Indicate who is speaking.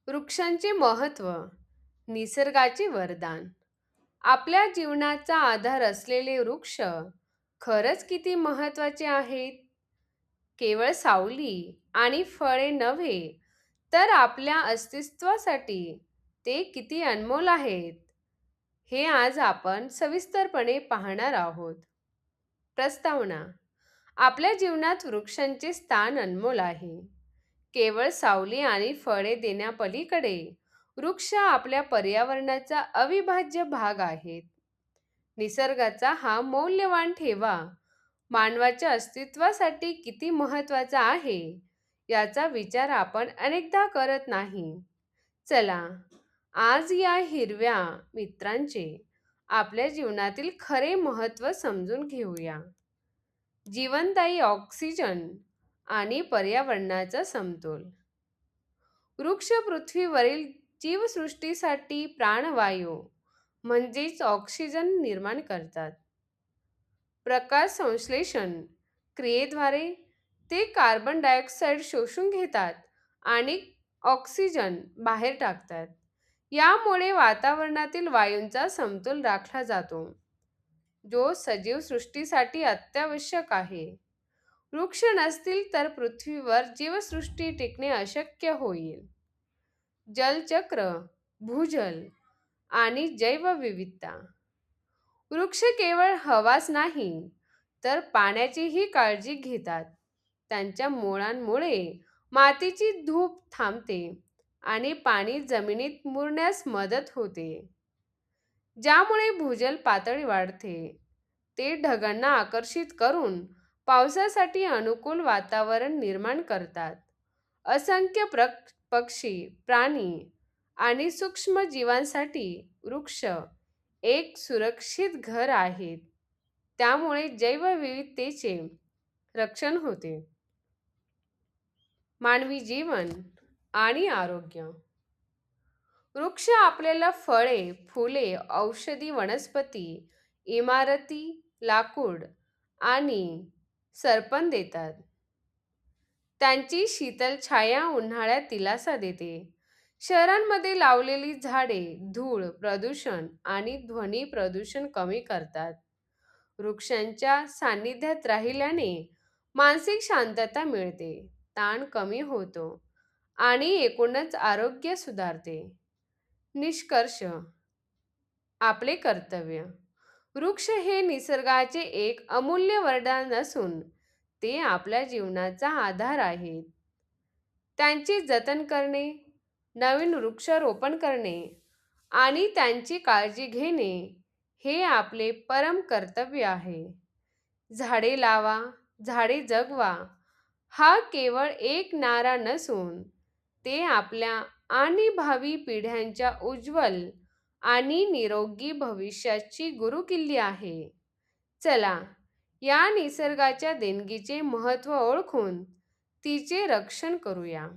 Speaker 1: वृक्षांचे महत्त्व, निसर्गाचे वरदान. आपल्या जीवनाचा आधार असलेले वृक्ष खरंच किती महत्त्वाचे आहेत? केवळ सावली आणि फळे नव्हे, तर आपल्या अस्तित्वासाठी ते किती अनमोल आहेत, हे आज आपण सविस्तरपणे पाहणार आहोत. प्रस्तावना. आपल्या जीवनात वृक्षांचे स्थान अनमोल आहे. केवळ सावली आणि फळे देण्यापलीकडे वृक्ष आपल्या पर्यावरणाचा अविभाज्य भाग आहेत. निसर्गाचा हा मौल्यवान ठेवा मानवाच्या अस्तित्वासाठी किती महत्त्वाचा आहे, याचा विचार आपण अनेकदा करत नाही. चला, आज या हिरव्या मित्रांचे आपल्या जीवनातील खरे महत्त्व समजून घेऊया. जीवनदायी ऑक्सिजन आणि पर्यावरणाचा समतोल. वृक्ष पृथ्वीवरील जीवसृष्टीसाठी प्राणवायू म्हणजेच ऑक्सिजन निर्माण करतात. प्रकाश संश्लेषण क्रियेद्वारे ते कार्बन डायऑक्साईड शोषून घेतात आणि ऑक्सिजन बाहेर टाकतात. यामुळे वातावरणातील वायूंचा समतोल राखला जातो, जो सजीव सृष्टीसाठी अत्यावश्यक आहे. वृक्ष नसतील तर पृथ्वीवर जीवसृष्टी टिकणे अशक्य होईल. जलचक्र, भूजल आणि जैवविविधता. वृक्ष केवळ हवाच नाही, तर पाण्याचीही काळजी घेतात. त्यांच्या मुळांमुळे मातीची धूप थांबते आणि पाणी जमिनीत मुरण्यास मदत होते, ज्यामुळे भूजल पातळी वाढते. ते ढगांना आकर्षित करून पावसासाठी अनुकूल वातावरण निर्माण करतात. असंख्य पक्षी, प्राणी आणि सूक्ष्म जीवांसाठी वृक्ष एक सुरक्षित घर आहेत. त्यामुळे जैवविविधतेचे रक्षण होते. मानवी जीवन आणि आरोग्य. वृक्ष आपल्याला फळे, फुले, औषधी वनस्पती, इमारती, लाकूड आणि सरपण देतात. त्यांची शीतल छाया उन्हाळ्यात दिलासा देते. शहरांमध्ये लावलेली झाडे धूळ प्रदूषण आणि ध्वनी प्रदूषण कमी करतात. वृक्षांच्या सान्निध्यात राहिल्याने मानसिक शांतता मिळते, ताण कमी होतो आणि एकूणच आरोग्य सुधारते. निष्कर्ष. आपले कर्तव्य. वृक्ष हे निसर्गाचे एक अमूल्य वरदान असून ते आपल्या जीवनाचा आधार आहेत. त्यांचे जतन करणे, नवीन वृक्षारोपण करणे आणि त्यांची काळजी घेणे हे आपले परम कर्तव्य आहे. झाडे लावा, झाडे जगवा हा केवळ एक नारा नसून ते आपल्या आणि भावी पिढ्यांच्या उज्ज्वल आणि निरोगी भविष्याची गुरुकिल्ली आहे. चला, या निसर्गाच्या देणगीचे महत्त्व ओळखून तिचे रक्षण करूया.